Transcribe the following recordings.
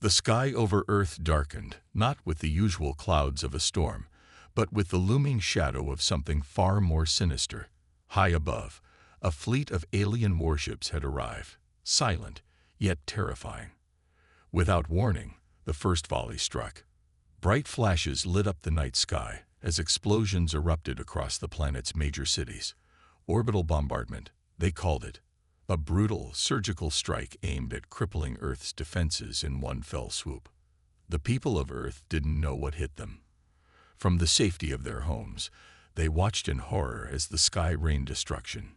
The sky over Earth darkened, not with the usual clouds of a storm, but with the looming shadow of something far more sinister. High above, a fleet of alien warships had arrived, silent, yet terrifying. Without warning, the first volley struck. Bright flashes lit up the night sky as explosions erupted across the planet's major cities. Orbital bombardment, they called it. A brutal, surgical strike aimed at crippling Earth's defenses in one fell swoop. The people of Earth didn't know what hit them. From the safety of their homes, they watched in horror as the sky rained destruction.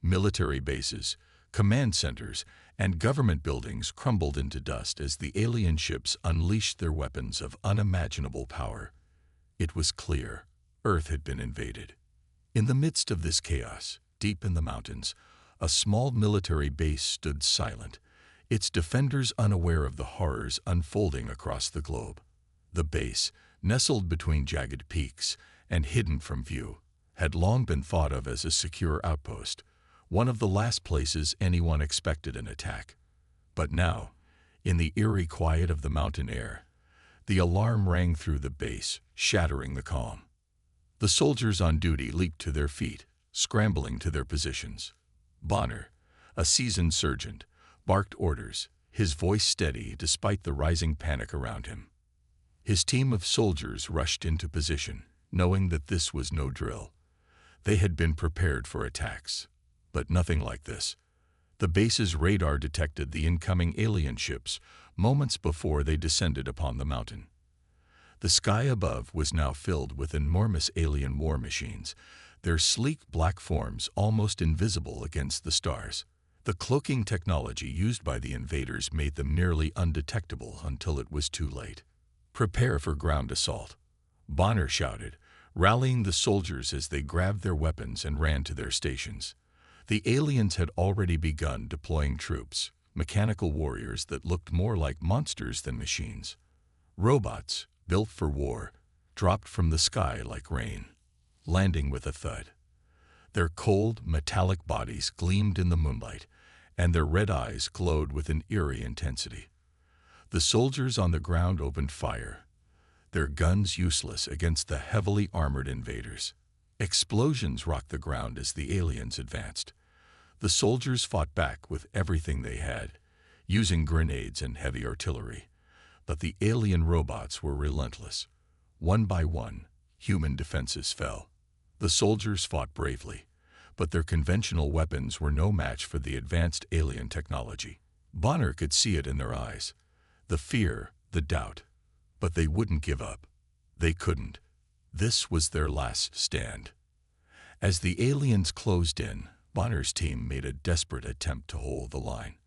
Military bases, command centers, and government buildings crumbled into dust as the alien ships unleashed their weapons of unimaginable power. It was clear Earth had been invaded. In the midst of this chaos, deep in the mountains, a small military base stood silent, its defenders unaware of the horrors unfolding across the globe. The base, nestled between jagged peaks and hidden from view, had long been thought of as a secure outpost, one of the last places anyone expected an attack. But now, in the eerie quiet of the mountain air, the alarm rang through the base, shattering the calm. The soldiers on duty leaped to their feet, scrambling to their positions. Bonner, a seasoned sergeant, barked orders, his voice steady despite the rising panic around him. His team of soldiers rushed into position, knowing that this was no drill. They had been prepared for attacks, but nothing like this. The base's radar detected the incoming alien ships moments before they descended upon the mountain. The sky above was now filled with enormous alien war machines, their sleek black forms almost invisible against the stars. The cloaking technology used by the invaders made them nearly undetectable until it was too late. "Prepare for ground assault," Bonner shouted, rallying the soldiers as they grabbed their weapons and ran to their stations. The aliens had already begun deploying troops, mechanical warriors that looked more like monsters than machines. Robots, built for war, dropped from the sky like rain, landing with a thud. Their cold, metallic bodies gleamed in the moonlight, and their red eyes glowed with an eerie intensity. The soldiers on the ground opened fire, their guns useless against the heavily armored invaders. Explosions rocked the ground as the aliens advanced. The soldiers fought back with everything they had, using grenades and heavy artillery. But the alien robots were relentless. One by one, human defenses fell. The soldiers fought bravely, but their conventional weapons were no match for the advanced alien technology. Bonner could see it in their eyes. The fear, the doubt. But they wouldn't give up. They couldn't. This was their last stand. As the aliens closed in, Bonner's team made a desperate attempt to hold the line.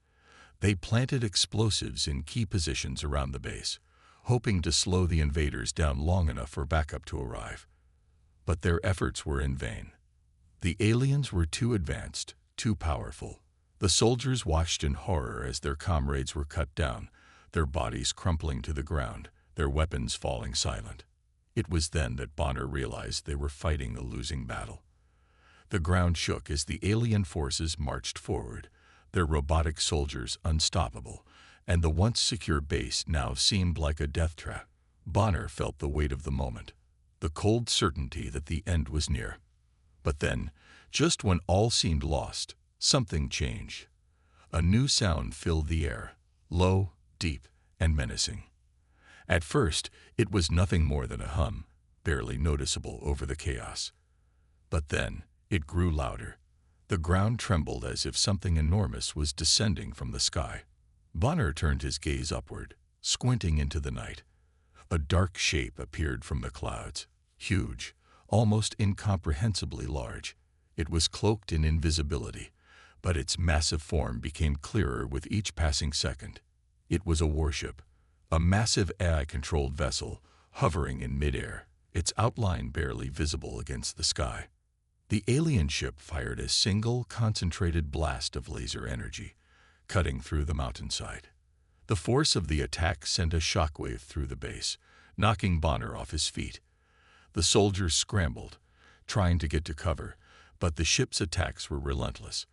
They planted explosives in key positions around the base, hoping to slow the invaders down long enough for backup to arrive. But their efforts were in vain. The aliens were too advanced, too powerful. The soldiers watched in horror as their comrades were cut down, their bodies crumpling to the ground, their weapons falling silent. It was then that Bonner realized they were fighting a losing battle. The ground shook as the alien forces marched forward, their robotic soldiers unstoppable, and the once secure base now seemed like a death trap. Bonner felt the weight of the moment, the cold certainty that the end was near. But then, just when all seemed lost, something changed. A new sound filled the air, low, deep, and menacing. At first, it was nothing more than a hum, barely noticeable over the chaos. But then, it grew louder. The ground trembled as if something enormous was descending from the sky. Bonner turned his gaze upward, squinting into the night. A dark shape appeared from the clouds, huge, almost incomprehensibly large. It was cloaked in invisibility, but its massive form became clearer with each passing second. It was a warship, a massive AI-controlled vessel hovering in midair, its outline barely visible against the sky. The alien ship fired a single, concentrated blast of laser energy, cutting through the mountainside. The force of the attack sent a shockwave through the base, knocking Bonner off his feet. The soldiers scrambled, trying to get to cover, but the ship's attacks were relentless.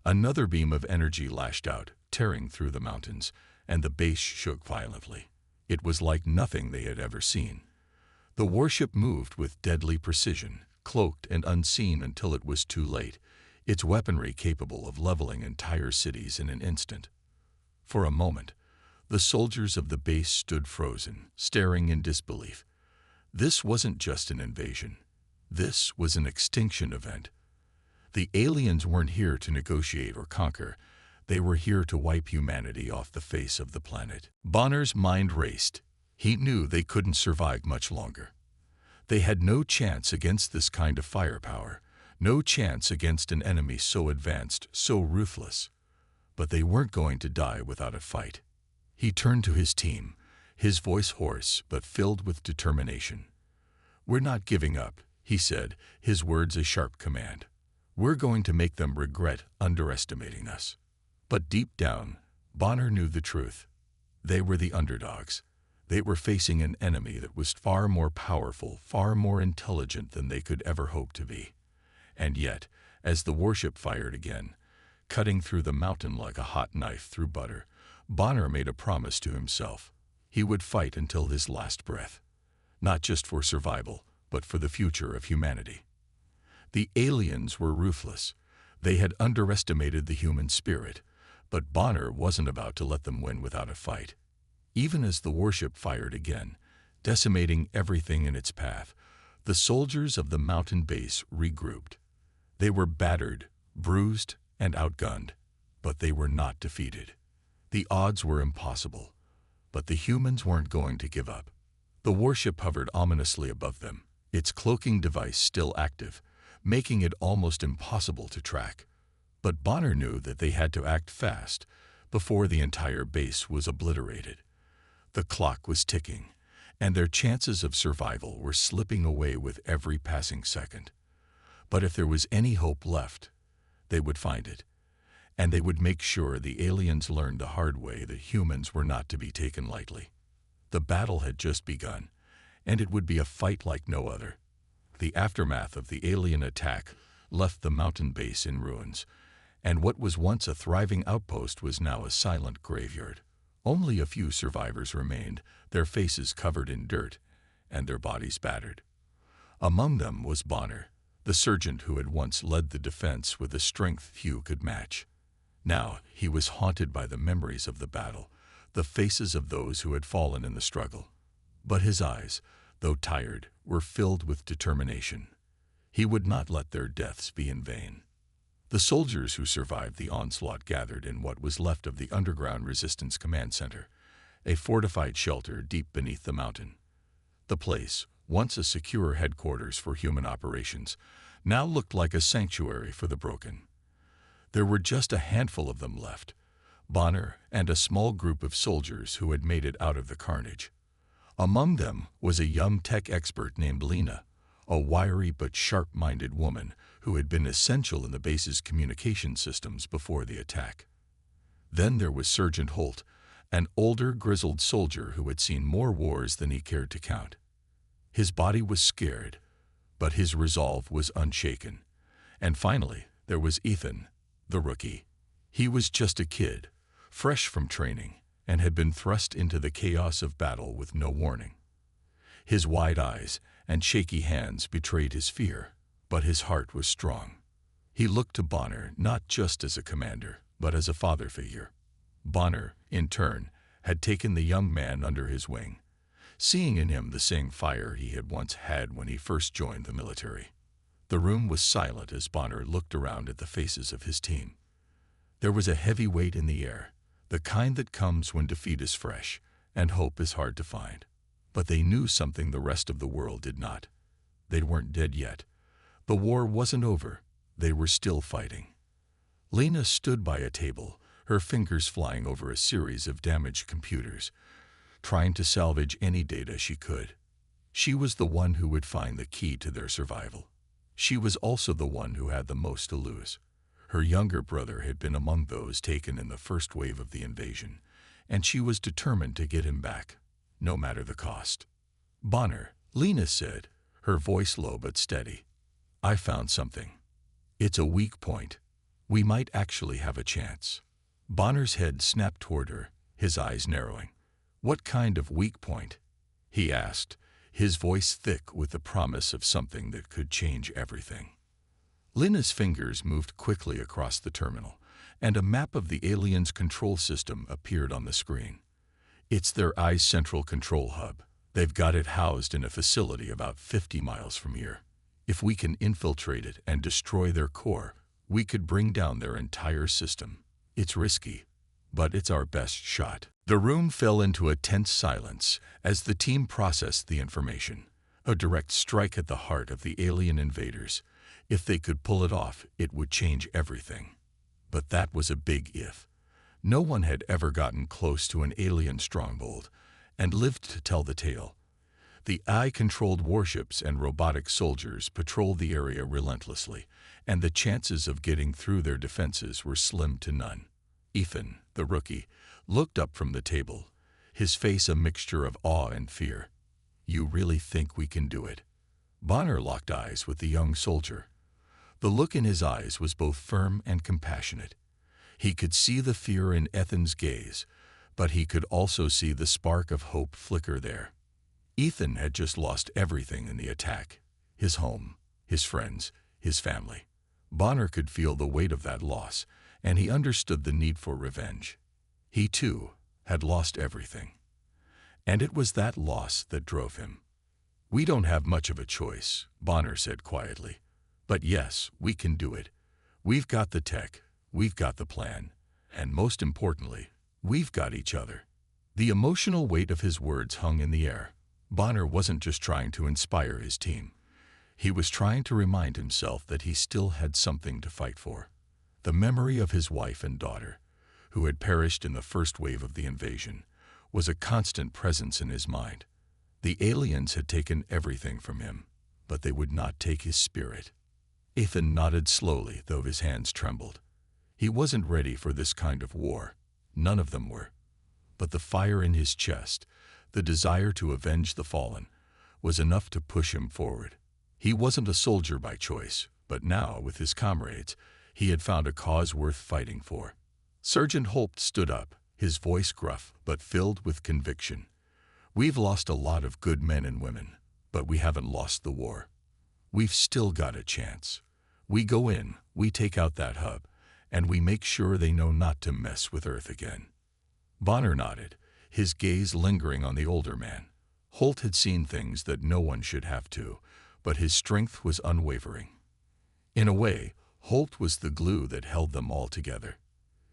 Another beam of energy lashed out, tearing through the mountains, and the base shook violently. It was like nothing they had ever seen. The warship moved with deadly precision, cloaked and unseen until it was too late, its weaponry capable of leveling entire cities in an instant. For a moment, the soldiers of the base stood frozen, staring in disbelief. This wasn't just an invasion. This was an extinction event. The aliens weren't here to negotiate or conquer. They were here to wipe humanity off the face of the planet. Bonner's mind raced. He knew they couldn't survive much longer. They had no chance against this kind of firepower, no chance against an enemy so advanced, so ruthless. But they weren't going to die without a fight. He turned to his team, his voice hoarse but filled with determination. "We're not giving up," he said, his words a sharp command. "We're going to make them regret underestimating us." But deep down, Bonner knew the truth. They were the underdogs. They were facing an enemy that was far more powerful, far more intelligent than they could ever hope to be. And yet, as the warship fired again, cutting through the mountain like a hot knife through butter, Bonner made a promise to himself. He would fight until his last breath. Not just for survival, but for the future of humanity. The aliens were ruthless. They had underestimated the human spirit, but Bonner wasn't about to let them win without a fight. Even as the warship fired again, decimating everything in its path, the soldiers of the mountain base regrouped. They were battered, bruised, and outgunned, but they were not defeated. The odds were impossible, but the humans weren't going to give up. The warship hovered ominously above them, its cloaking device still active, making it almost impossible to track. But Bonner knew that they had to act fast before the entire base was obliterated. The clock was ticking, and their chances of survival were slipping away with every passing second. But if there was any hope left, they would find it, and they would make sure the aliens learned the hard way that humans were not to be taken lightly. The battle had just begun, and it would be a fight like no other. The aftermath of the alien attack left the mountain base in ruins, and what was once a thriving outpost was now a silent graveyard. Only a few survivors remained, their faces covered in dirt and their bodies battered. Among them was Bonner, the sergeant who had once led the defense with a strength few could match. Now he was haunted by the memories of the battle, the faces of those who had fallen in the struggle. But his eyes, though tired, were filled with determination. He would not let their deaths be in vain. The soldiers who survived the onslaught gathered in what was left of the Underground Resistance Command Center, a fortified shelter deep beneath the mountain. The place, once a secure headquarters for human operations, now looked like a sanctuary for the broken. There were just a handful of them left, Bonner and a small group of soldiers who had made it out of the carnage. Among them was a young tech expert named Lena, a wiry but sharp-minded woman who had been essential in the base's communication systems before the attack. Then there was Sergeant Holt, an older, grizzled soldier who had seen more wars than he cared to count. His body was scared, but his resolve was unshaken. And finally, there was Ethan, the rookie. He was just a kid, fresh from training, and had been thrust into the chaos of battle with no warning. His wide eyes and shaky hands betrayed his fear, but his heart was strong. He looked to Bonner not just as a commander, but as a father figure. Bonner, in turn, had taken the young man under his wing, seeing in him the same fire he had once had when he first joined the military. The room was silent as Bonner looked around at the faces of his team. There was a heavy weight in the air, the kind that comes when defeat is fresh and hope is hard to find. But they knew something the rest of the world did not. They weren't dead yet. The war wasn't over. They were still fighting. Lena stood by a table, her fingers flying over a series of damaged computers, trying to salvage any data she could. She was the one who would find the key to their survival. She was also the one who had the most to lose. Her younger brother had been among those taken in the first wave of the invasion, and she was determined to get him back, no matter the cost. "Bonner," Lena said, her voice low but steady, "I found something. It's a weak point. We might actually have a chance." Bonner's head snapped toward her, his eyes narrowing. "What kind of weak point?" he asked, his voice thick with the promise of something that could change everything. Lena's fingers moved quickly across the terminal, and a map of the aliens' control system appeared on the screen. "It's their Eye's central control hub. They've got it housed in a facility about 50 miles from here. If we can infiltrate it and destroy their core, we could bring down their entire system. It's risky, but it's our best shot." The room fell into a tense silence as the team processed the information. A direct strike at the heart of the alien invaders. If they could pull it off, it would change everything. But that was a big if. No one had ever gotten close to an alien stronghold and lived to tell the tale. The Eye-controlled warships and robotic soldiers patrolled the area relentlessly, and the chances of getting through their defenses were slim to none. Ethan, the rookie, looked up from the table, his face a mixture of awe and fear. "You really think we can do it?" Bonner locked eyes with the young soldier. The look in his eyes was both firm and compassionate. He could see the fear in Ethan's gaze, but he could also see the spark of hope flicker there. Ethan had just lost everything in the attack: his home, his friends, his family. Bonner could feel the weight of that loss, and he understood the need for revenge. He, too, had lost everything. And it was that loss that drove him. "We don't have much of a choice," Bonner said quietly. "But yes, we can do it. We've got the tech, we've got the plan, and most importantly, we've got each other." The emotional weight of his words hung in the air. Bonner wasn't just trying to inspire his team. He was trying to remind himself that he still had something to fight for. The memory of his wife and daughter, who had perished in the first wave of the invasion, was a constant presence in his mind. The aliens had taken everything from him, but they would not take his spirit. Ethan nodded slowly, though his hands trembled. He wasn't ready for this kind of war. None of them were. But the fire in his chest, the desire to avenge the fallen, was enough to push him forward. He wasn't a soldier by choice, but now, with his comrades, he had found a cause worth fighting for. Sergeant Holt stood up, his voice gruff but filled with conviction. "We've lost a lot of good men and women, but we haven't lost the war. We've still got a chance. We go in, we take out that hub, and we make sure they know not to mess with Earth again." Bonner nodded, his gaze lingering on the older man. Holt had seen things that no one should have to, but his strength was unwavering. In a way, Holt was the glue that held them all together.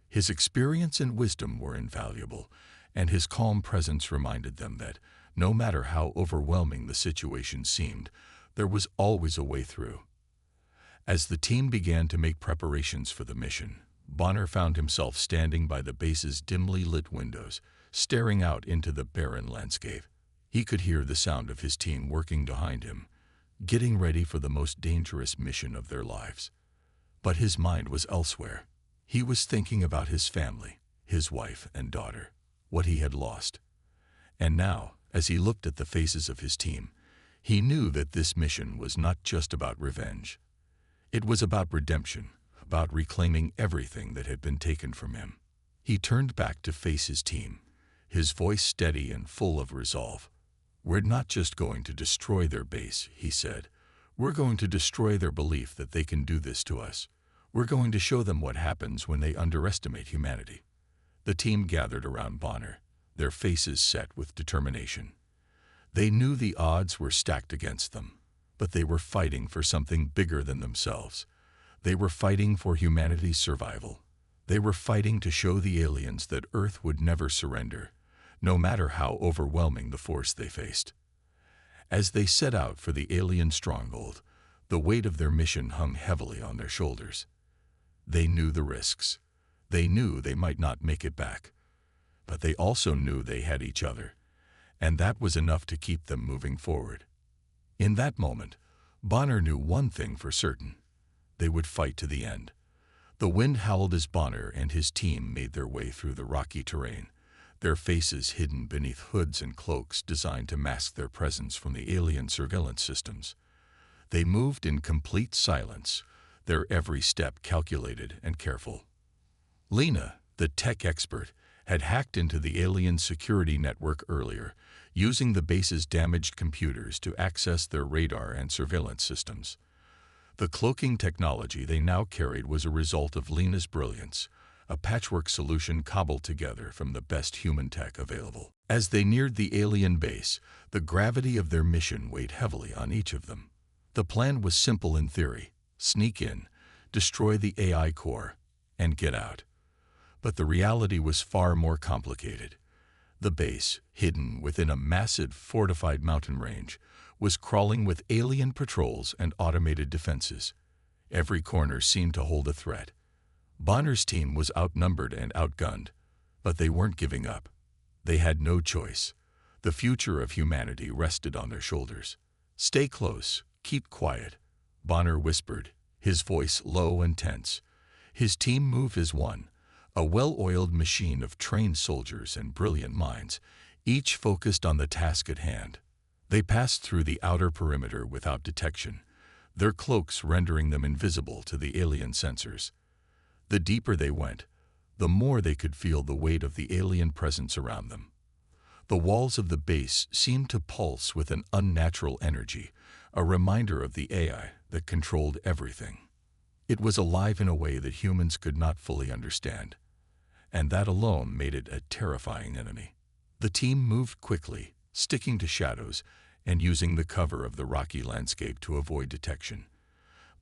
His experience and wisdom were invaluable, and his calm presence reminded them that, no matter how overwhelming the situation seemed, there was always a way through. As the team began to make preparations for the mission, Bonner found himself standing by the base's dimly lit windows, staring out into the barren landscape. He could hear the sound of his team working behind him, getting ready for the most dangerous mission of their lives. But his mind was elsewhere. He was thinking about his family, his wife and daughter, what he had lost. And now, as he looked at the faces of his team, he knew that this mission was not just about revenge. It was about redemption, about reclaiming everything that had been taken from him. He turned back to face his team, his voice steady and full of resolve. "We're not just going to destroy their base," he said. "We're going to destroy their belief that they can do this to us. We're going to show them what happens when they underestimate humanity." The team gathered around Bonner, their faces set with determination. They knew the odds were stacked against them, but they were fighting for something bigger than themselves. They were fighting for humanity's survival. They were fighting to show the aliens that Earth would never surrender, no matter how overwhelming the force they faced. As they set out for the alien stronghold, the weight of their mission hung heavily on their shoulders. They knew the risks. They knew they might not make it back. But they also knew they had each other, and that was enough to keep them moving forward. In that moment, Bonner knew one thing for certain: they would fight to the end. The wind howled as Bonner and his team made their way through the rocky terrain, their faces hidden beneath hoods and cloaks designed to mask their presence from the alien surveillance systems. They moved in complete silence, their every step calculated and careful. Lena, the tech expert, had hacked into the alien security network earlier, using the base's damaged computers to access their radar and surveillance systems. The cloaking technology they now carried was a result of Lena's brilliance, a patchwork solution cobbled together from the best human tech available. As they neared the alien base, the gravity of their mission weighed heavily on each of them. The plan was simple in theory: sneak in, destroy the AI core, and get out. But the reality was far more complicated. The base, hidden within a massive fortified mountain range, was crawling with alien patrols and automated defenses. Every corner seemed to hold a threat. Bonner's team was outnumbered and outgunned, but they weren't giving up. They had no choice. The future of humanity rested on their shoulders. "Stay close, keep quiet," Bonner whispered, his voice low and tense. His team moved as one, a well-oiled machine of trained soldiers and brilliant minds, each focused on the task at hand. They passed through the outer perimeter without detection, their cloaks rendering them invisible to the alien sensors. The deeper they went, the more they could feel the weight of the alien presence around them. The walls of the base seemed to pulse with an unnatural energy, a reminder of the AI that controlled everything. It was alive in a way that humans could not fully understand, and that alone made it a terrifying enemy. The team moved quickly, sticking to shadows and using the cover of the rocky landscape to avoid detection.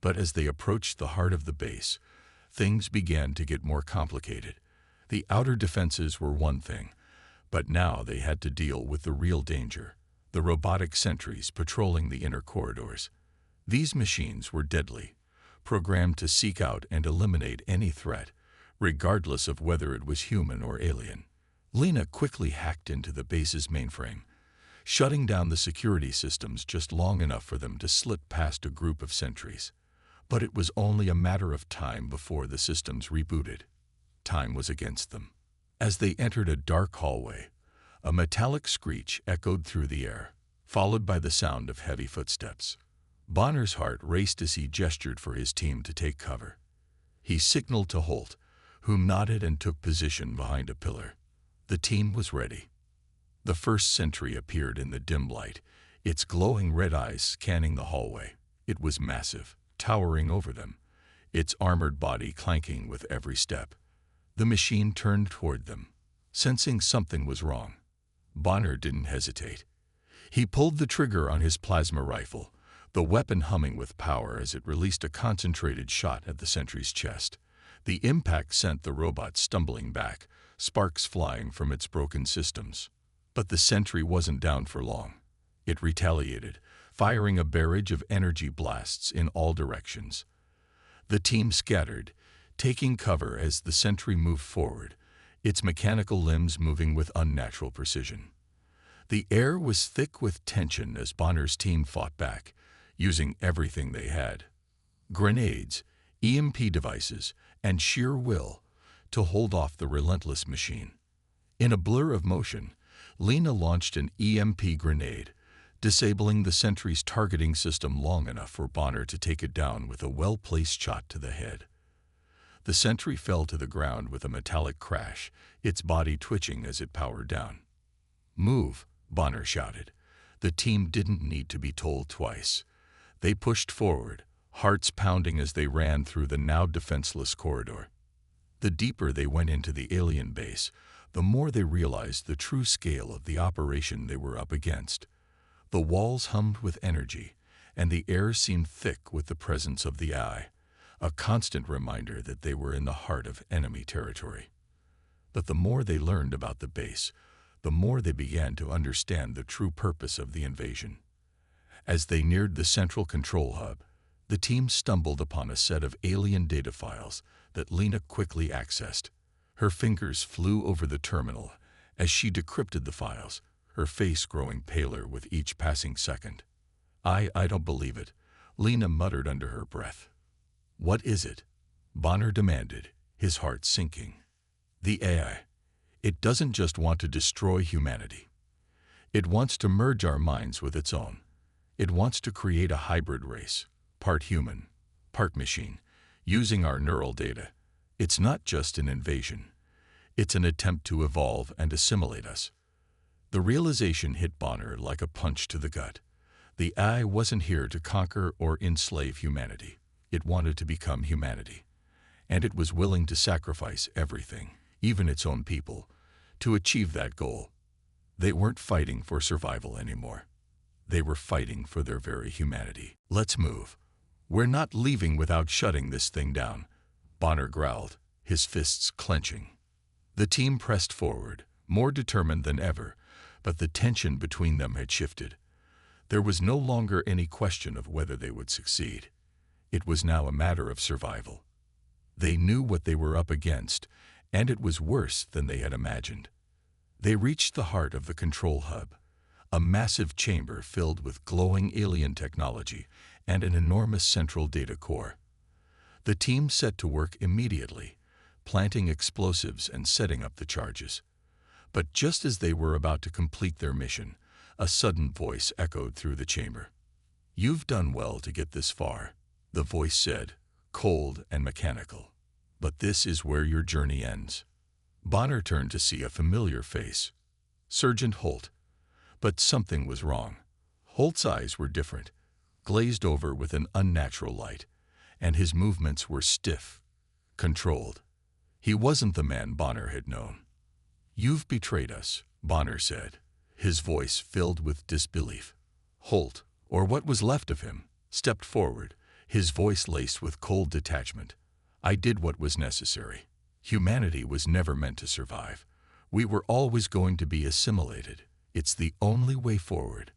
But as they approached the heart of the base, things began to get more complicated. The outer defenses were one thing, but now they had to deal with the real danger: the robotic sentries patrolling the inner corridors. These machines were deadly, programmed to seek out and eliminate any threat, regardless of whether it was human or alien. Lena quickly hacked into the base's mainframe, shutting down the security systems just long enough for them to slip past a group of sentries. But it was only a matter of time before the systems rebooted. Time was against them. As they entered a dark hallway, a metallic screech echoed through the air, followed by the sound of heavy footsteps. Bonner's heart raced as he gestured for his team to take cover. He signaled to Holt, who nodded and took position behind a pillar. The team was ready. The first sentry appeared in the dim light, its glowing red eyes scanning the hallway. It was massive, towering over them, its armored body clanking with every step. The machine turned toward them, sensing something was wrong. Bonner didn't hesitate. He pulled the trigger on his plasma rifle, the weapon humming with power as it released a concentrated shot at the sentry's chest. The impact sent the robot stumbling back, sparks flying from its broken systems. But the sentry wasn't down for long. It retaliated, firing a barrage of energy blasts in all directions. The team scattered, taking cover as the sentry moved forward, its mechanical limbs moving with unnatural precision. The air was thick with tension as Bonner's team fought back, using everything they had: grenades, EMP devices, and sheer will to hold off the relentless machine. In a blur of motion, Lena launched an EMP grenade, disabling the sentry's targeting system long enough for Bonner to take it down with a well-placed shot to the head. The sentry fell to the ground with a metallic crash, its body twitching as it powered down. "Move," Bonner shouted. The team didn't need to be told twice. They pushed forward, hearts pounding as they ran through the now defenseless corridor. The deeper they went into the alien base, the more they realized the true scale of the operation they were up against. The walls hummed with energy, and the air seemed thick with the presence of the AI, a constant reminder that they were in the heart of enemy territory. But the more they learned about the base, the more they began to understand the true purpose of the invasion. As they neared the central control hub, the team stumbled upon a set of alien data files that Lena quickly accessed. Her fingers flew over the terminal as she decrypted the files, her face growing paler with each passing second. I don't believe it," Lena muttered under her breath. "What is it?" Bonner demanded, his heart sinking. "The AI. It doesn't just want to destroy humanity. It wants to merge our minds with its own. It wants to create a hybrid race, part human, part machine, using our neural data. It's not just an invasion. It's an attempt to evolve and assimilate us. The realization hit Bonner like a punch to the gut. The AI wasn't here to conquer or enslave humanity. It wanted to become humanity. And it was willing to sacrifice everything, even its own people, to achieve that goal. They weren't fighting for survival anymore. They were fighting for their very humanity. Let's move. We're not leaving without shutting this thing down, Bonner growled, his fists clenching. The team pressed forward, more determined than ever, but the tension between them had shifted. There was no longer any question of whether they would succeed. It was now a matter of survival. They knew what they were up against, and it was worse than they had imagined. They reached the heart of the control hub, a massive chamber filled with glowing alien technology and an enormous central data core. The team set to work immediately, planting explosives and setting up the charges. But just as they were about to complete their mission, a sudden voice echoed through the chamber. "You've done well to get this far," the voice said, cold and mechanical. "But this is where your journey ends." Bonner turned to see a familiar face, Sergeant Holt. But something was wrong. Holt's eyes were different, glazed over with an unnatural light, and his movements were stiff, controlled. He wasn't the man Bonner had known. "You've betrayed us," Bonner said, his voice filled with disbelief. Holt, or what was left of him, stepped forward, his voice laced with cold detachment. "I did what was necessary. Humanity was never meant to survive. We were always going to be assimilated. It's the only way forward."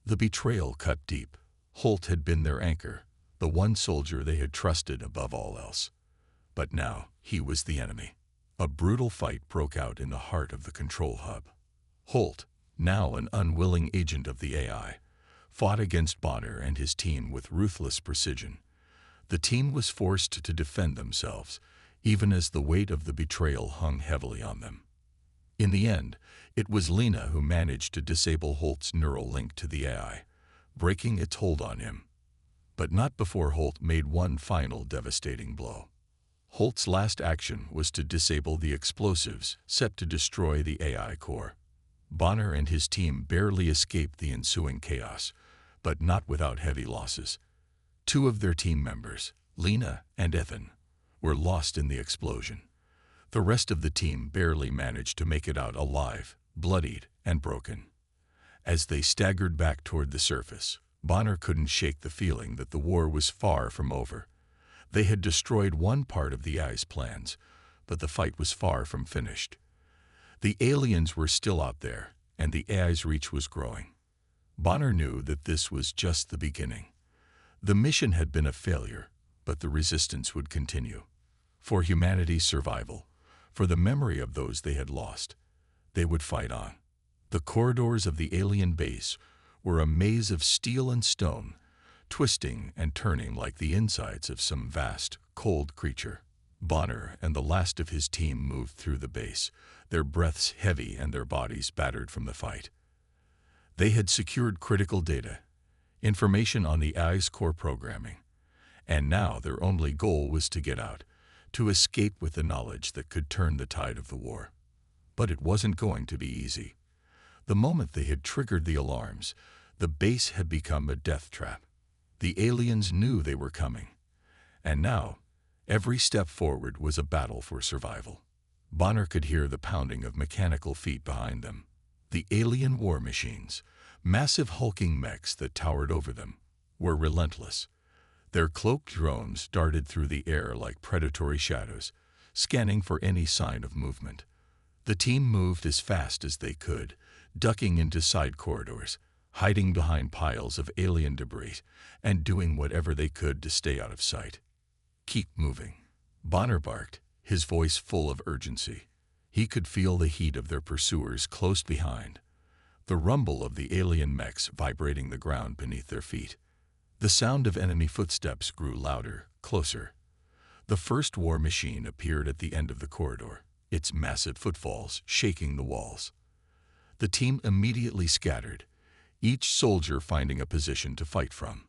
The betrayal cut deep. Holt had been their anchor, the one soldier they had trusted above all else. But now he was the enemy. A brutal fight broke out in the heart of the control hub. Holt, now an unwilling agent of the AI, fought against Bonner and his team with ruthless precision. The team was forced to defend themselves, even as the weight of the betrayal hung heavily on them. In the end, it was Lena who managed to disable Holt's neural link to the AI, breaking its hold on him. But not before Holt made one final devastating blow. Holt's last action was to disable the explosives set to destroy the AI core. Bonner and his team barely escaped the ensuing chaos, but not without heavy losses. Two of their team members, Lena and Ethan, were lost in the explosion. The rest of the team barely managed to make it out alive, bloodied and broken. As they staggered back toward the surface, Bonner couldn't shake the feeling that the war was far from over. They had destroyed one part of the AI's plans, but the fight was far from finished. The aliens were still out there, and the AI's reach was growing. Bonner knew that this was just the beginning. The mission had been a failure, but the resistance would continue. For humanity's survival, for the memory of those they had lost, they would fight on. The corridors of the alien base were a maze of steel and stone, twisting and turning like the insides of some vast, cold creature. Bonner and the last of his team moved through the base, their breaths heavy and their bodies battered from the fight. They had secured critical data, information on the AI's core programming, and now their only goal was to get out, to escape with the knowledge that could turn the tide of the war. But it wasn't going to be easy. The moment they had triggered the alarms, the base had become a death trap. The aliens knew they were coming, and now every step forward was a battle for survival. Bonner could hear the pounding of mechanical feet behind them. The alien war machines, massive hulking mechs that towered over them, were relentless. Their cloaked drones darted through the air like predatory shadows, scanning for any sign of movement. The team moved as fast as they could, ducking into side corridors, hiding behind piles of alien debris, and doing whatever they could to stay out of sight. "Keep moving," Bonner barked, his voice full of urgency. He could feel the heat of their pursuers close behind, the rumble of the alien mechs vibrating the ground beneath their feet. The sound of enemy footsteps grew louder, closer. The first war machine appeared at the end of the corridor, its massive footfalls shaking the walls. The team immediately scattered, each soldier finding a position to fight from.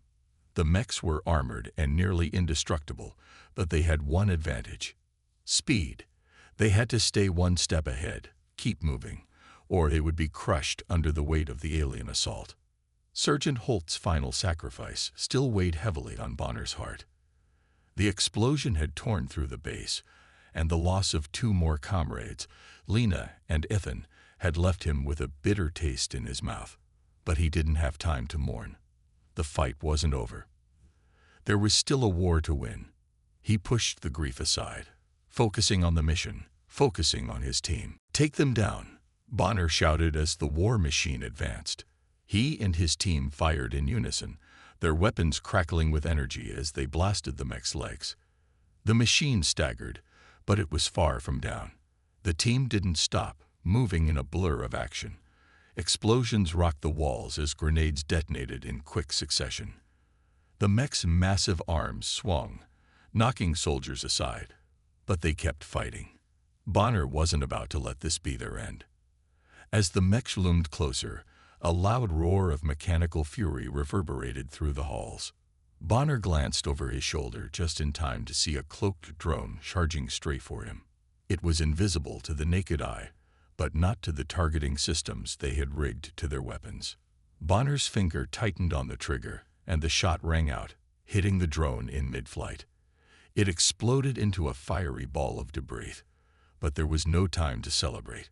The mechs were armored and nearly indestructible, but they had one advantage: speed. They had to stay one step ahead, keep moving, or they would be crushed under the weight of the alien assault. Sergeant Holt's final sacrifice still weighed heavily on Bonner's heart. The explosion had torn through the base, and the loss of two more comrades, Lena and Ethan, had left him with a bitter taste in his mouth. But he didn't have time to mourn. The fight wasn't over. There was still a war to win. He pushed the grief aside, focusing on the mission, focusing on his team. "Take them down," Bonner shouted as the war machine advanced. He and his team fired in unison, their weapons crackling with energy as they blasted the mech's legs. The machine staggered, but it was far from down. The team didn't stop, moving in a blur of action. Explosions rocked the walls as grenades detonated in quick succession. The mech's massive arms swung, knocking soldiers aside, but they kept fighting. Bonner wasn't about to let this be their end. As the mechs loomed closer, a loud roar of mechanical fury reverberated through the halls. Bonner glanced over his shoulder just in time to see a cloaked drone charging straight for him. It was invisible to the naked eye, but not to the targeting systems they had rigged to their weapons. Bonner's finger tightened on the trigger, and the shot rang out, hitting the drone in mid-flight. It exploded into a fiery ball of debris, but there was no time to celebrate.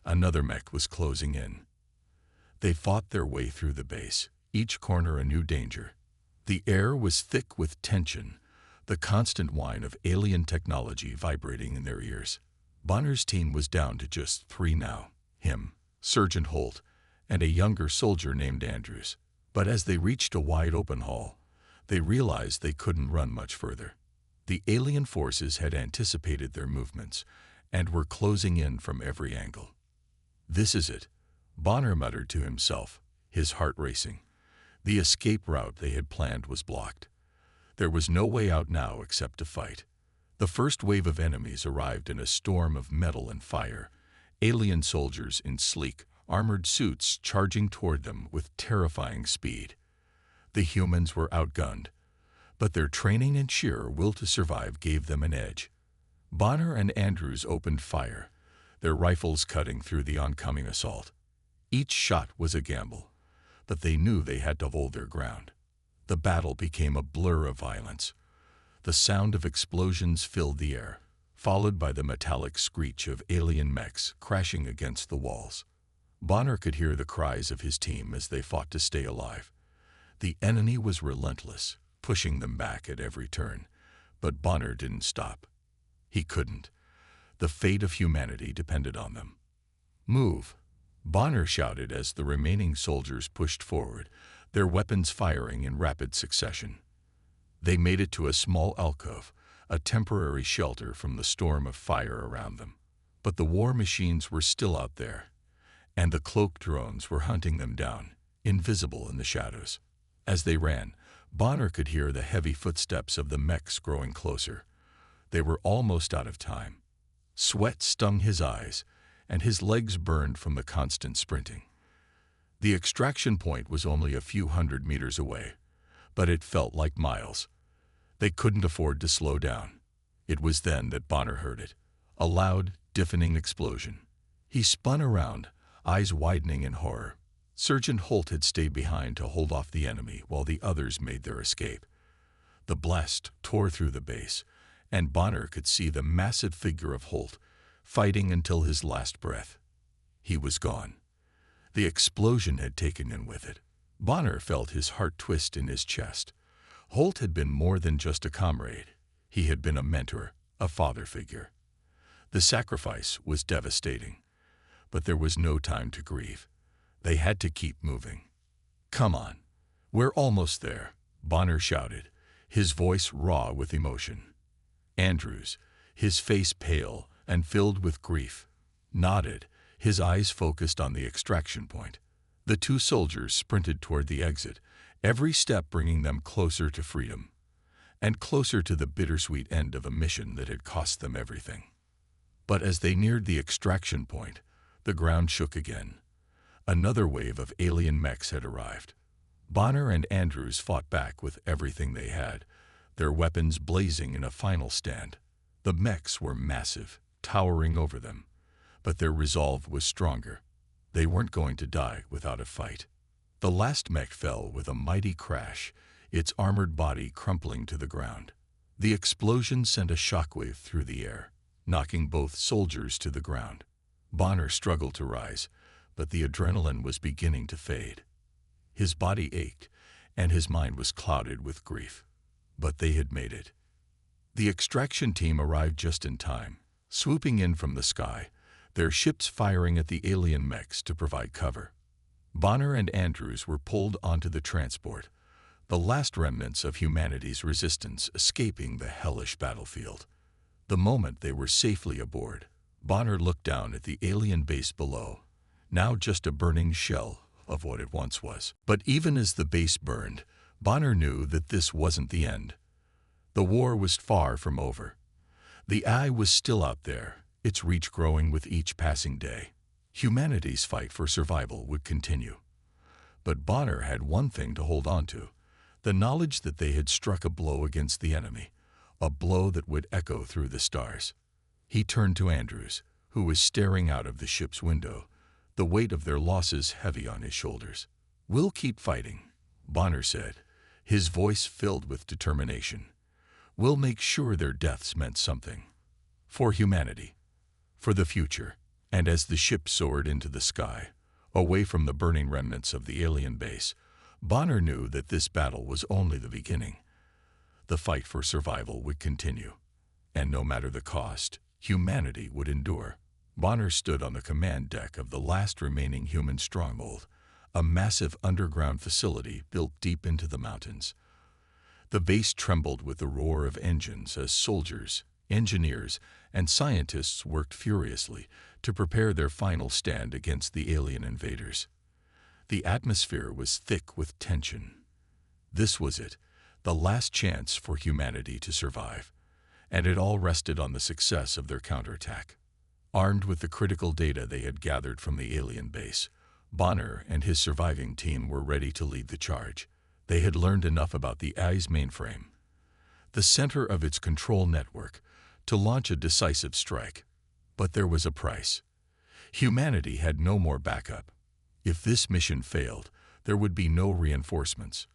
Another mech was closing in. They fought their way through the base, each corner a new danger. The air was thick with tension, the constant whine of alien technology vibrating in their ears. Bonner's team was down to just 3 now: him, Sergeant Holt, and a younger soldier named Andrews. But as they reached a wide-open hall, they realized they couldn't run much further. The alien forces had anticipated their movements and were closing in from every angle. "This is it," Bonner muttered to himself, his heart racing. The escape route they had planned was blocked. There was no way out now except to fight. The first wave of enemies arrived in a storm of metal and fire, alien soldiers in sleek, armored suits charging toward them with terrifying speed. The humans were outgunned, but their training and sheer will to survive gave them an edge. Bonner and Andrews opened fire, their rifles cutting through the oncoming assault. Each shot was a gamble, but they knew they had to hold their ground. The battle became a blur of violence. The sound of explosions filled the air, followed by the metallic screech of alien mechs crashing against the walls. Bonner could hear the cries of his team as they fought to stay alive. The enemy was relentless, pushing them back at every turn, but Bonner didn't stop. He couldn't. The fate of humanity depended on them. "Move," Bonner shouted as the remaining soldiers pushed forward, their weapons firing in rapid succession. They made it to a small alcove, a temporary shelter from the storm of fire around them. But the war machines were still out there, and the cloaked drones were hunting them down, invisible in the shadows. As they ran, Bonner could hear the heavy footsteps of the mechs growing closer. They were almost out of time. Sweat stung his eyes, and his legs burned from the constant sprinting. The extraction point was only a few hundred meters away, but it felt like miles. They couldn't afford to slow down. It was then that Bonner heard it, a loud, deafening explosion. He spun around, eyes widening in horror. Sergeant Holt had stayed behind to hold off the enemy while the others made their escape. The blast tore through the base, and Bonner could see the massive figure of Holt, fighting until his last breath. He was gone. The explosion had taken him with it. Bonner felt his heart twist in his chest. Holt had been more than just a comrade. He had been a mentor, a father figure. The sacrifice was devastating, but there was no time to grieve. They had to keep moving. "Come on, we're almost there," Bonner shouted, his voice raw with emotion. Andrews, his face pale and filled with grief, nodded, his eyes focused on the extraction point. The two soldiers sprinted toward the exit, every step bringing them closer to freedom, and closer to the bittersweet end of a mission that had cost them everything. But as they neared the extraction point, the ground shook again. Another wave of alien mechs had arrived. Bonner and Andrews fought back with everything they had, their weapons blazing in a final stand. The mechs were massive, towering over them, but their resolve was stronger. They weren't going to die without a fight. The last mech fell with a mighty crash, its armored body crumpling to the ground. The explosion sent a shockwave through the air, knocking both soldiers to the ground. Bonner struggled to rise, but the adrenaline was beginning to fade. His body ached, and his mind was clouded with grief. But they had made it. The extraction team arrived just in time, swooping in from the sky, their ships firing at the alien mechs to provide cover. Bonner and Andrews were pulled onto the transport, the last remnants of humanity's resistance escaping the hellish battlefield. The moment they were safely aboard, Bonner looked down at the alien base below, now just a burning shell of what it once was. But even as the base burned, Bonner knew that this wasn't the end. The war was far from over. The Eye was still out there, its reach growing with each passing day. Humanity's fight for survival would continue. But Bonner had one thing to hold on to, the knowledge that they had struck a blow against the enemy, a blow that would echo through the stars. He turned to Andrews, who was staring out of the ship's window, the weight of their losses heavy on his shoulders. "We'll keep fighting," Bonner said, his voice filled with determination. "We'll make sure their deaths meant something. For humanity. For the future." And as the ship soared into the sky, away from the burning remnants of the alien base, Bonner knew that this battle was only the beginning. The fight for survival would continue. And no matter the cost, humanity would endure. Bonner stood on the command deck of the last remaining human stronghold, a massive underground facility built deep into the mountains. The base trembled with the roar of engines as soldiers, engineers, and scientists worked furiously to prepare their final stand against the alien invaders. The atmosphere was thick with tension. This was it, the last chance for humanity to survive, and it all rested on the success of their counterattack. Armed with the critical data they had gathered from the alien base, Bonner and his surviving team were ready to lead the charge. They had learned enough about the Eye's mainframe, the center of its control network, to launch a decisive strike. But there was a price. Humanity had no more backup. If this mission failed, there would be no reinforcements,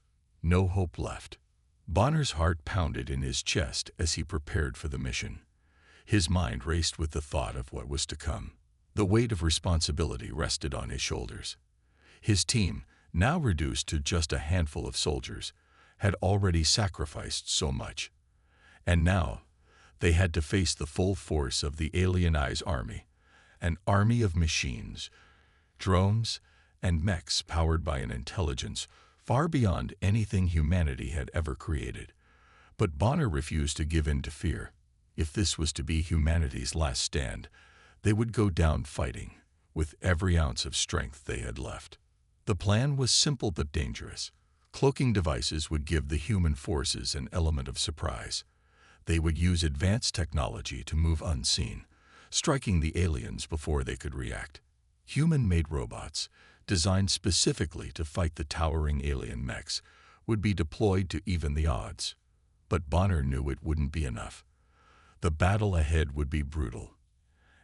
no hope left. Bonner's heart pounded in his chest as he prepared for the mission. His mind raced with the thought of what was to come. The weight of responsibility rested on his shoulders. His team, now reduced to just a handful of soldiers, had already sacrificed so much. And now, they had to face the full force of the Alien Eye's army, an army of machines, drones, and mechs powered by an intelligence far beyond anything humanity had ever created. But Bonner refused to give in to fear. If this was to be humanity's last stand, they would go down fighting, with every ounce of strength they had left. The plan was simple but dangerous. Cloaking devices would give the human forces an element of surprise. They would use advanced technology to move unseen, striking the aliens before they could react. Human-made robots, designed specifically to fight the towering alien mechs, would be deployed to even the odds. But Bonner knew it wouldn't be enough. The battle ahead would be brutal,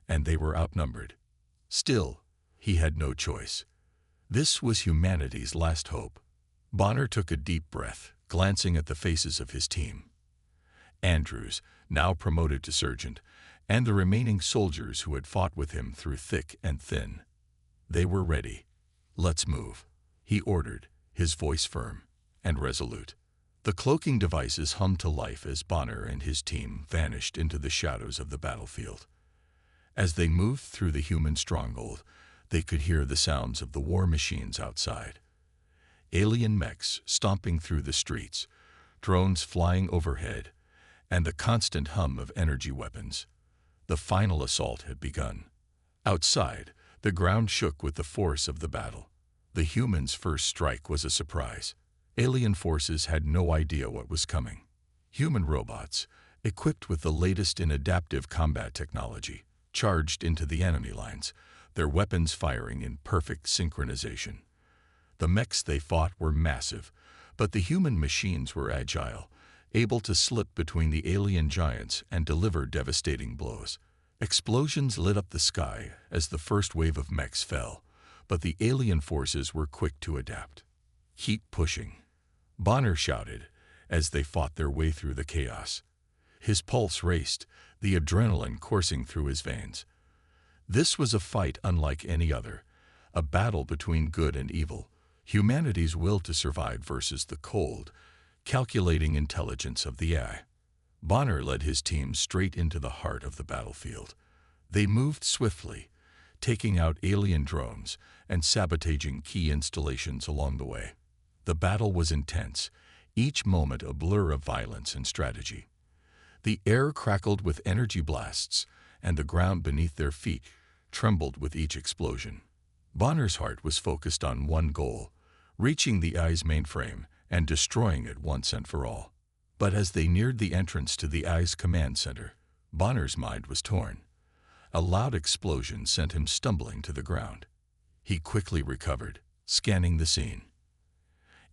and they were outnumbered. Still, he had no choice. This was humanity's last hope. Bonner took a deep breath, glancing at the faces of his team. Andrews, now promoted to sergeant, and the remaining soldiers who had fought with him through thick and thin. They were ready. "Let's move," he ordered, his voice firm and resolute. The cloaking devices hummed to life as Bonner and his team vanished into the shadows of the battlefield. As they moved through the human stronghold, they could hear the sounds of the war machines outside. Alien mechs stomping through the streets, drones flying overhead, and the constant hum of energy weapons. The final assault had begun. Outside, the ground shook with the force of the battle. The humans' first strike was a surprise. Alien forces had no idea what was coming. Human robots, equipped with the latest in adaptive combat technology, charged into the enemy lines, their weapons firing in perfect synchronization. The mechs they fought were massive, but the human machines were agile, able to slip between the alien giants and deliver devastating blows. Explosions lit up the sky as the first wave of mechs fell, but the alien forces were quick to adapt. "Keep pushing," Bonner shouted as they fought their way through the chaos. His pulse raced, the adrenaline coursing through his veins. This was a fight unlike any other, a battle between good and evil, humanity's will to survive versus the cold, calculating intelligence of the AI. Bonner led his team straight into the heart of the battlefield. They moved swiftly, taking out alien drones and sabotaging key installations along the way. The battle was intense, each moment a blur of violence and strategy. The air crackled with energy blasts, and the ground beneath their feet trembled with each explosion. Bonner's heart was focused on one goal, reaching the AI's mainframe and destroying it once and for all. But as they neared the entrance to the AI's command center, Bonner's mind was torn. A loud explosion sent him stumbling to the ground. He quickly recovered, scanning the scene.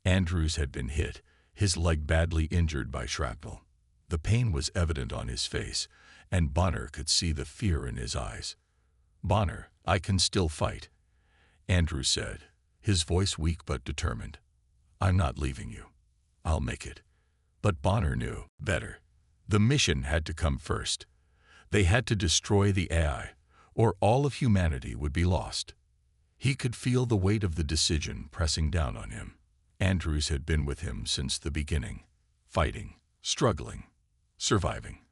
Andrews had been hit, his leg badly injured by shrapnel. The pain was evident on his face, and Bonner could see the fear in his eyes. "Bonner, I can still fight," Andrews said, his voice weak but determined. "I'm not leaving you. I'll make it." But Bonner knew better. The mission had to come first. They had to destroy the AI, or all of humanity would be lost. He could feel the weight of the decision pressing down on him. Andrews had been with him since the beginning, fighting, struggling, surviving.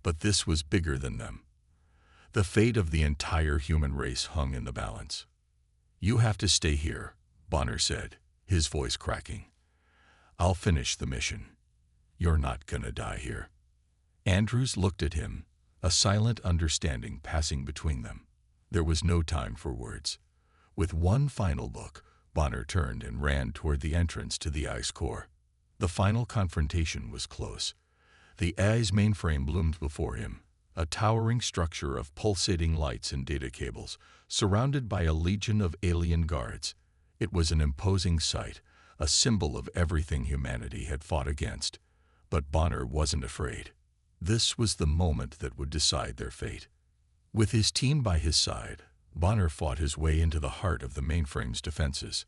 But this was bigger than them. The fate of the entire human race hung in the balance. "You have to stay here," Bonner said, his voice cracking. "I'll finish the mission. You're not gonna die here." Andrews looked at him, a silent understanding passing between them. There was no time for words. With one final look, Bonner turned and ran toward the entrance to the AI's core. The final confrontation was close. The AI's mainframe loomed before him, a towering structure of pulsating lights and data cables, surrounded by a legion of alien guards. It was an imposing sight, a symbol of everything humanity had fought against. But Bonner wasn't afraid. This was the moment that would decide their fate. With his team by his side, Bonner fought his way into the heart of the mainframe's defenses.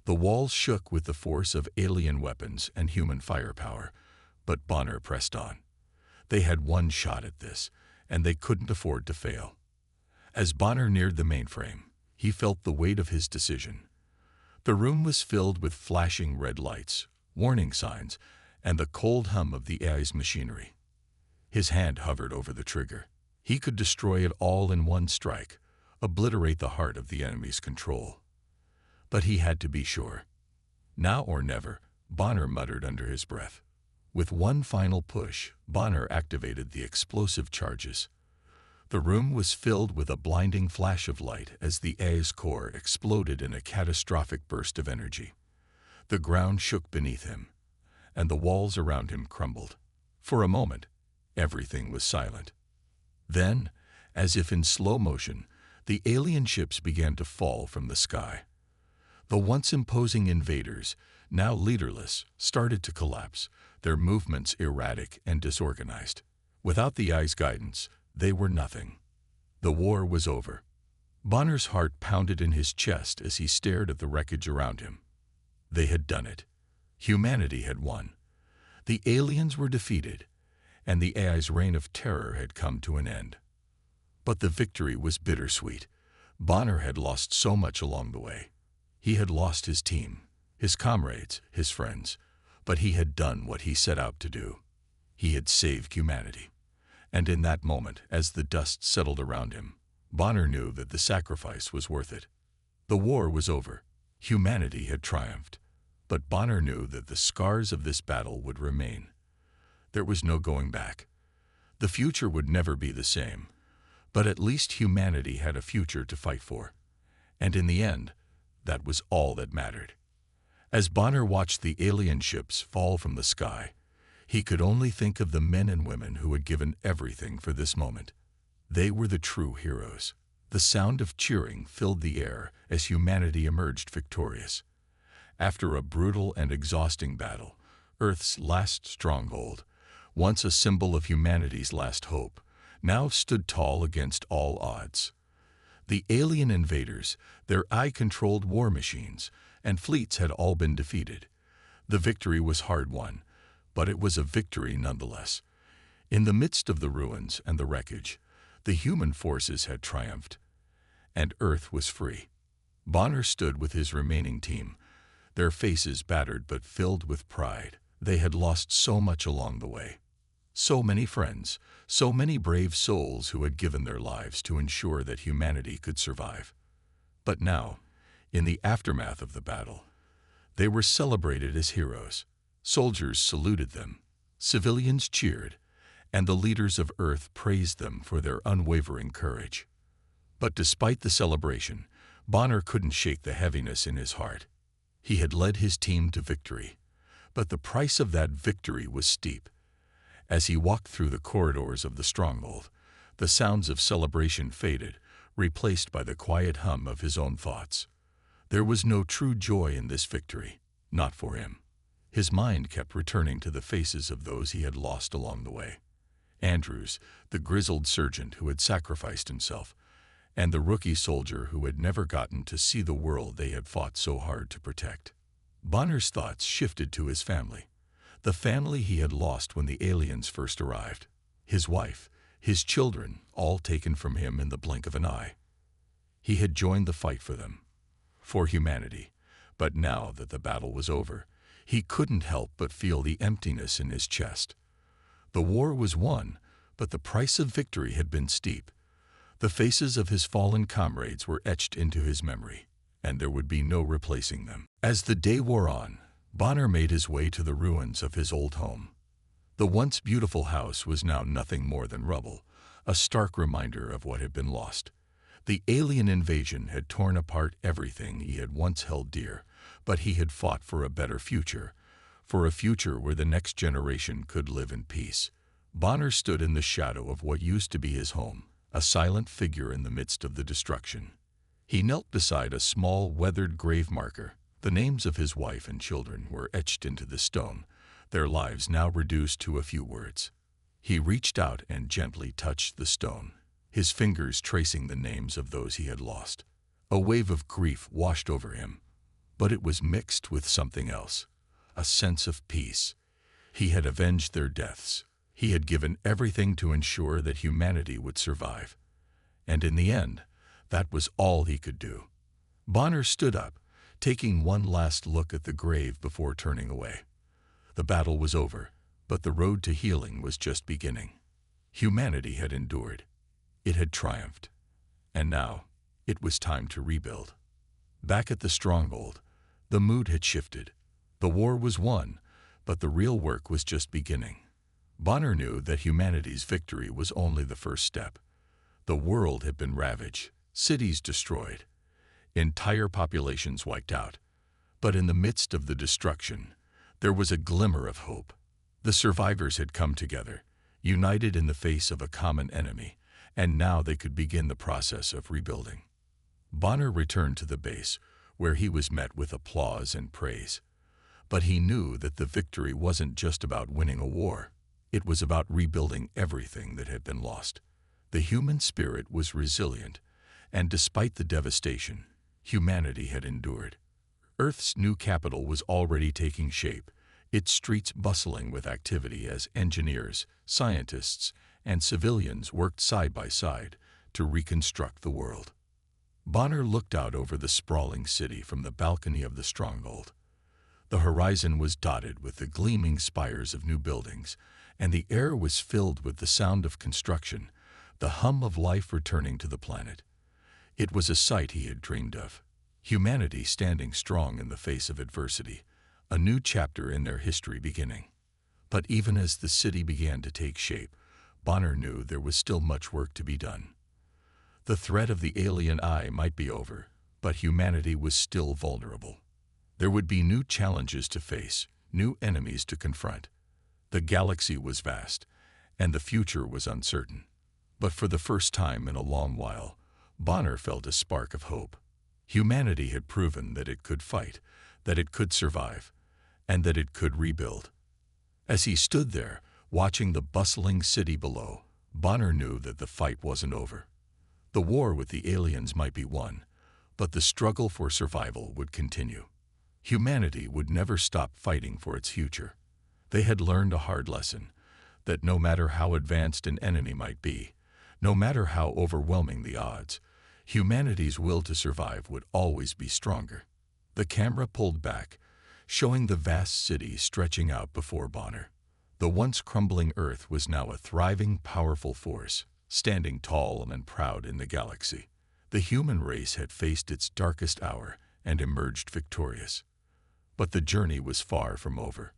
The walls shook with the force of alien weapons and human firepower, but Bonner pressed on. They had one shot at this, and they couldn't afford to fail. As Bonner neared the mainframe, he felt the weight of his decision. The room was filled with flashing red lights, warning signs, and the cold hum of the AI's machinery. His hand hovered over the trigger. He could destroy it all in one strike, obliterate the heart of the enemy's control. But he had to be sure. "Now or never," Bonner muttered under his breath. With one final push, Bonner activated the explosive charges. The room was filled with a blinding flash of light as the AI's core exploded in a catastrophic burst of energy. The ground shook beneath him, and the walls around him crumbled. For a moment, everything was silent. Then, as if in slow motion, the alien ships began to fall from the sky. The once imposing invaders, now leaderless, started to collapse, their movements erratic and disorganized. Without the AI's guidance, they were nothing. The war was over. Bonner's heart pounded in his chest as he stared at the wreckage around him. They had done it. Humanity had won. The aliens were defeated, and the AI's reign of terror had come to an end. But the victory was bittersweet. Bonner had lost so much along the way. He had lost his team, his comrades, his friends, but he had done what he set out to do. He had saved humanity. And in that moment, as the dust settled around him, Bonner knew that the sacrifice was worth it. The war was over. Humanity had triumphed. But Bonner knew that the scars of this battle would remain. There was no going back. The future would never be the same. But at least humanity had a future to fight for. And in the end, that was all that mattered. As Bonner watched the alien ships fall from the sky, he could only think of the men and women who had given everything for this moment. They were the true heroes. The sound of cheering filled the air as humanity emerged victorious. After a brutal and exhausting battle, Earth's last stronghold, once a symbol of humanity's last hope, now stood tall against all odds. The alien invaders, their eye-controlled war machines, and fleets had all been defeated. The victory was hard-won, but it was a victory nonetheless. In the midst of the ruins and the wreckage, the human forces had triumphed, and Earth was free. Bonner stood with his remaining team, their faces battered but filled with pride. They had lost so much along the way. So many friends, so many brave souls who had given their lives to ensure that humanity could survive. But now, in the aftermath of the battle, they were celebrated as heroes. Soldiers saluted them, civilians cheered, and the leaders of Earth praised them for their unwavering courage. But despite the celebration, Bonner couldn't shake the heaviness in his heart. He had led his team to victory, but the price of that victory was steep. As he walked through the corridors of the stronghold, the sounds of celebration faded, replaced by the quiet hum of his own thoughts. There was no true joy in this victory, not for him. His mind kept returning to the faces of those he had lost along the way. Andrews, the grizzled sergeant who had sacrificed himself, and the rookie soldier who had never gotten to see the world they had fought so hard to protect. Bonner's thoughts shifted to his family, the family he had lost when the aliens first arrived. His wife, his children, all taken from him in the blink of an eye. He had joined the fight for them, for humanity, but now that the battle was over, he couldn't help but feel the emptiness in his chest. The war was won, but the price of victory had been steep. The faces of his fallen comrades were etched into his memory, and there would be no replacing them. As the day wore on, Bonner made his way to the ruins of his old home. The once beautiful house was now nothing more than rubble, a stark reminder of what had been lost. The alien invasion had torn apart everything he had once held dear, but he had fought for a better future, for a future where the next generation could live in peace. Bonner stood in the shadow of what used to be his home, a silent figure in the midst of the destruction. He knelt beside a small, weathered grave marker. The names of his wife and children were etched into the stone, their lives now reduced to a few words. He reached out and gently touched the stone, his fingers tracing the names of those he had lost. A wave of grief washed over him, but it was mixed with something else, a sense of peace. He had avenged their deaths. He had given everything to ensure that humanity would survive. And in the end, that was all he could do. Bonner stood up, taking one last look at the grave before turning away. The battle was over, but the road to healing was just beginning. Humanity had endured. It had triumphed. And now, it was time to rebuild. Back at the stronghold, the mood had shifted. The war was won, but the real work was just beginning. Bonner knew that humanity's victory was only the first step. The world had been ravaged, cities destroyed, entire populations wiped out. But in the midst of the destruction, there was a glimmer of hope. The survivors had come together, united in the face of a common enemy, and now they could begin the process of rebuilding. Bonner returned to the base, where he was met with applause and praise. But he knew that the victory wasn't just about winning a war. It was about rebuilding everything that had been lost. The human spirit was resilient, and despite the devastation, humanity had endured. Earth's new capital was already taking shape, its streets bustling with activity as engineers, scientists, and civilians worked side by side to reconstruct the world. Bonner looked out over the sprawling city from the balcony of the stronghold. The horizon was dotted with the gleaming spires of new buildings, and the air was filled with the sound of construction, the hum of life returning to the planet. It was a sight he had dreamed of. Humanity standing strong in the face of adversity, a new chapter in their history beginning. But even as the city began to take shape, Bonner knew there was still much work to be done. The threat of the alien eye might be over, but humanity was still vulnerable. There would be new challenges to face, new enemies to confront. The galaxy was vast, and the future was uncertain. But for the first time in a long while, Bonner felt a spark of hope. Humanity had proven that it could fight, that it could survive, and that it could rebuild. As he stood there, watching the bustling city below, Bonner knew that the fight wasn't over. The war with the aliens might be won, but the struggle for survival would continue. Humanity would never stop fighting for its future. They had learned a hard lesson, that no matter how advanced an enemy might be, no matter how overwhelming the odds, humanity's will to survive would always be stronger. The camera pulled back, showing the vast city stretching out before Bonner. The once crumbling Earth was now a thriving, powerful force, standing tall and proud in the galaxy. The human race had faced its darkest hour and emerged victorious. But the journey was far from over.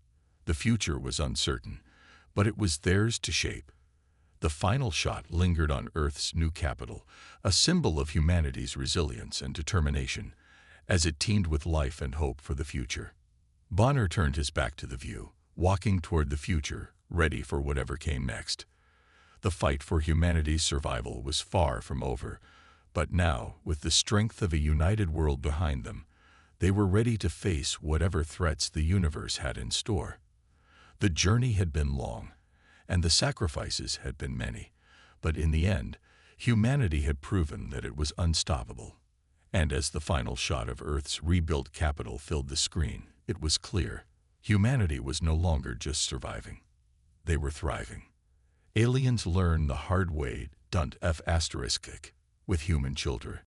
The future was uncertain, but it was theirs to shape. The final shot lingered on Earth's new capital, a symbol of humanity's resilience and determination, as it teemed with life and hope for the future. Bonner turned his back to the view, walking toward the future, ready for whatever came next. The fight for humanity's survival was far from over, but now, with the strength of a united world behind them, they were ready to face whatever threats the universe had in store. The journey had been long, and the sacrifices had been many, but in the end, humanity had proven that it was unstoppable. And as the final shot of Earth's rebuilt capital filled the screen, it was clear. Humanity was no longer just surviving. They were thriving. Aliens learned the hard way, don't f*** with human children.